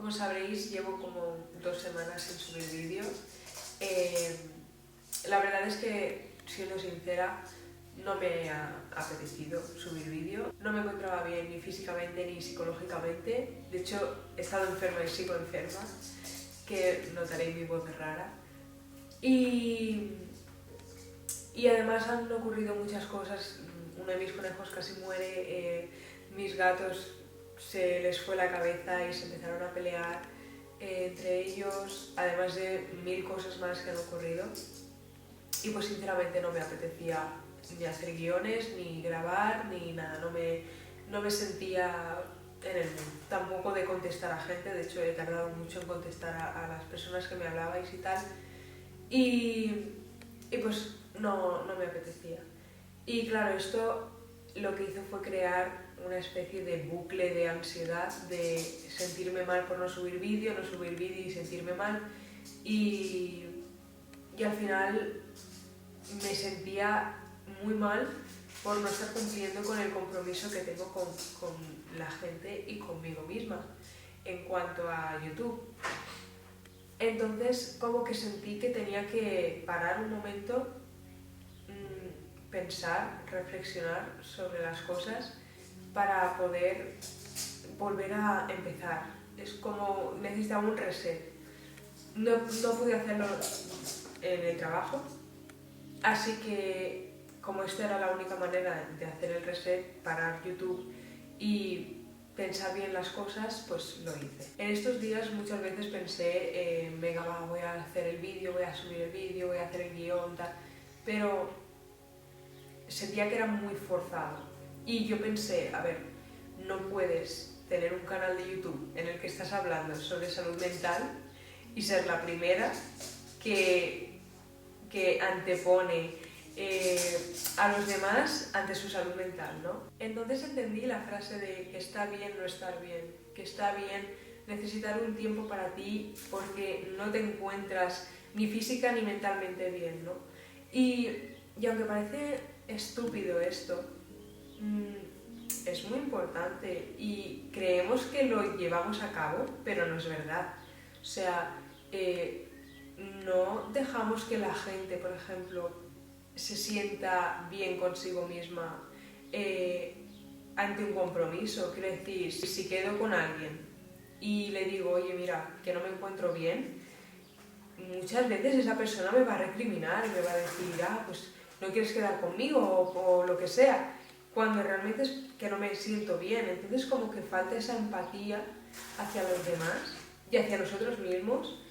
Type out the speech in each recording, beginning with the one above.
Como sabréis, llevo como 2 semanas sin subir vídeo. La verdad es que, siendo sincera, no me ha apetecido subir vídeo. No me encontraba bien ni físicamente ni psicológicamente. De hecho, he estado enferma y sigo enferma, que notaréis mi voz rara. Y además han ocurrido muchas cosas. Uno de mis conejos casi muere, mis gatos se les fue la cabeza y se empezaron a pelear entre ellos, además de 1000 cosas más que han ocurrido. Y pues sinceramente no me apetecía ni hacer guiones, ni grabar, ni nada. No me sentía en el mood. Tampoco de contestar a gente, de hecho he tardado mucho en contestar a las personas que me hablabais y tal. Y pues no me apetecía. Y claro, esto lo que hizo fue crear una especie de bucle de ansiedad, de sentirme mal por no subir vídeo y sentirme mal. Y al final me sentía muy mal por no estar cumpliendo con el compromiso que tengo con la gente y conmigo misma en cuanto a YouTube. Entonces como que sentí que tenía que parar un momento, pensar, reflexionar sobre las cosas para poder volver a empezar. Es como necesitaba un reset. No pude hacerlo en el trabajo, así que como esta era la única manera de hacer el reset, parar YouTube y pensar bien las cosas, pues lo hice. En estos días muchas veces pensé, venga va, voy a hacer el vídeo, voy a subir el vídeo, voy a hacer el guión, tal, pero sentía que era muy forzado. Y yo pensé, a ver, no puedes tener un canal de YouTube en el que estás hablando sobre salud mental y ser la primera que antepone a los demás ante su salud mental, ¿no? Entonces entendí la frase de que está bien no estar bien, que está bien necesitar un tiempo para ti porque no te encuentras ni física ni mentalmente bien, ¿no? Y aunque parece estúpido esto, es muy importante y creemos que lo llevamos a cabo, pero no es verdad. O sea, no dejamos que la gente, por ejemplo, se sienta bien consigo misma ante un compromiso. Quiero decir, si quedo con alguien y le digo, oye, mira, que no me encuentro bien, muchas veces esa persona me va a recriminar y me va a decir, pues no quieres quedar conmigo o lo que sea, cuando realmente es que no me siento bien. Entonces como que falta esa empatía hacia los demás y hacia nosotros mismos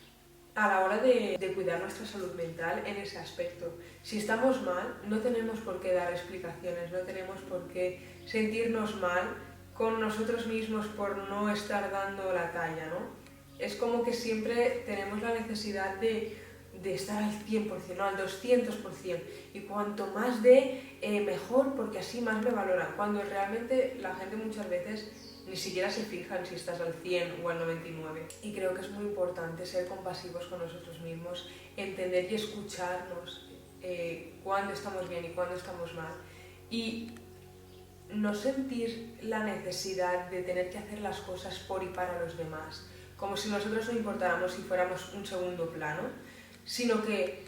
a la hora de cuidar nuestra salud mental en ese aspecto. Si estamos mal, no tenemos por qué dar explicaciones, no tenemos por qué sentirnos mal con nosotros mismos por no estar dando la talla, ¿no? Es como que siempre tenemos la necesidad de estar al 100%, no al 200%, y cuanto más mejor, porque así más me valoran, cuando realmente la gente muchas veces ni siquiera se fijan si estás al 100 o al 99. Y creo que es muy importante ser compasivos con nosotros mismos, entender y escucharnos cuándo estamos bien y cuándo estamos mal, y no sentir la necesidad de tener que hacer las cosas por y para los demás, como si nosotros no importáramos si fuéramos un segundo plano, sino que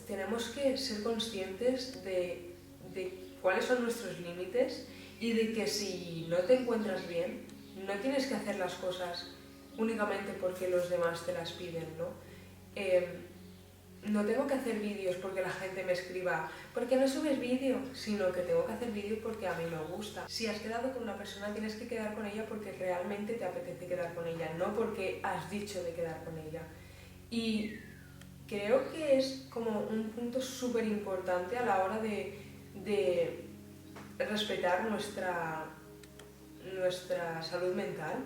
tenemos que ser conscientes de cuáles son nuestros límites y de que si no te encuentras bien, no tienes que hacer las cosas únicamente porque los demás te las piden, ¿no? No tengo que hacer vídeos porque la gente me escriba ¿por qué no subes vídeo? Sino que tengo que hacer vídeo porque a mí me gusta. Si has quedado con una persona, tienes que quedar con ella porque realmente te apetece quedar con ella, no porque has dicho de quedar con ella. Y creo que es como un punto súper importante a la hora de respetar nuestra salud mental,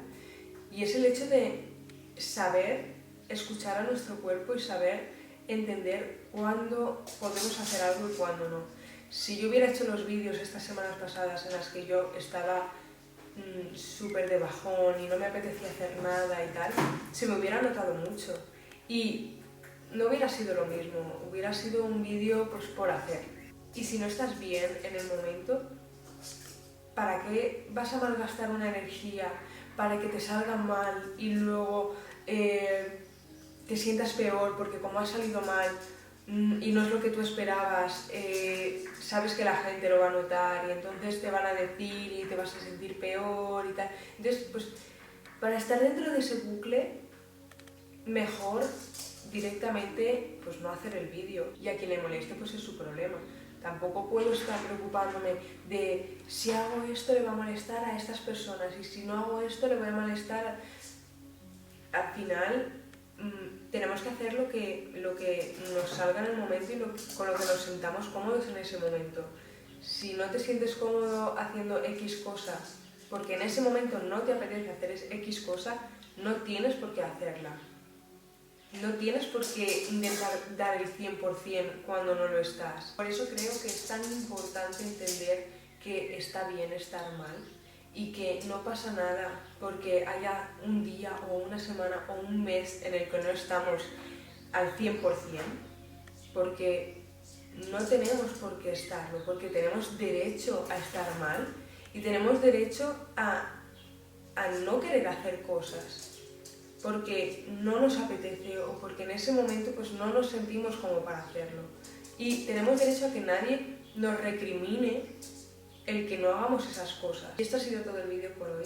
y es el hecho de saber escuchar a nuestro cuerpo y saber entender cuándo podemos hacer algo y cuándo no. Si yo hubiera hecho los vídeos estas semanas pasadas en las que yo estaba súper de bajón y no me apetecía hacer nada y tal, se me hubiera notado mucho y no hubiera sido lo mismo, hubiera sido un vídeo pues por hacer. Y si no estás bien en el momento, ¿para qué vas a malgastar una energía para que te salgan mal y luego te sientas peor porque como ha salido mal y no es lo que tú esperabas, sabes que la gente lo va a notar y entonces te van a decir y te vas a sentir peor y tal. Entonces, pues para estar dentro de ese bucle, mejor directamente pues no hacer el vídeo, y a quien le moleste pues es su problema. Tampoco puedo estar preocupándome de si hago esto le va a molestar a estas personas y si no hago esto le voy a molestar. Al final tenemos que hacer lo que nos salga en el momento y con lo que nos sintamos cómodos en ese momento. Si no te sientes cómodo haciendo X cosa porque en ese momento no te apetece hacer X cosa, no tienes por qué hacerla. No tienes por qué intentar dar el 100% cuando no lo estás. Por eso creo que es tan importante entender que está bien estar mal y que no pasa nada porque haya un día o una semana o un mes en el que no estamos al 100%, porque no tenemos por qué estarlo, porque tenemos derecho a estar mal y tenemos derecho a no querer hacer cosas porque no nos apetece o porque en ese momento pues no nos sentimos como para hacerlo. Y tenemos derecho a que nadie nos recrimine el que no hagamos esas cosas. Y esto ha sido todo el vídeo por hoy.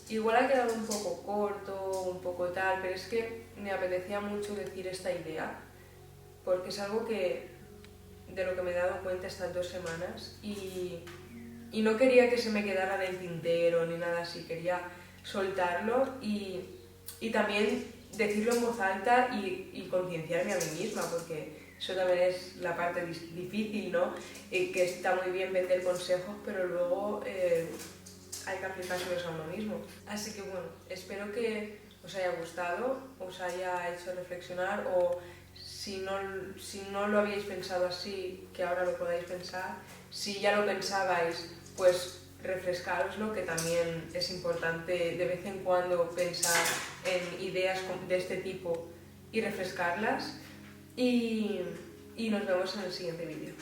Igual ha quedado un poco corto, un poco tal, pero es que me apetecía mucho decir esta idea porque es algo de lo que me he dado cuenta estas 2 semanas y no quería que se me quedara en el tintero ni nada así, quería soltarlo y también decirlo en voz alta y concienciarme a mí misma, porque eso también es la parte difícil, ¿no? Que está muy bien vender consejos, pero luego hay que aplicárselos a uno mismo. Así que bueno, espero que os haya gustado, os haya hecho reflexionar o si no lo habíais pensado así, que ahora lo podáis pensar. Si ya lo pensabais, pues refrescaroslo, que también es importante de vez en cuando pensar en ideas de este tipo y refrescarlas. Y nos vemos en el siguiente vídeo.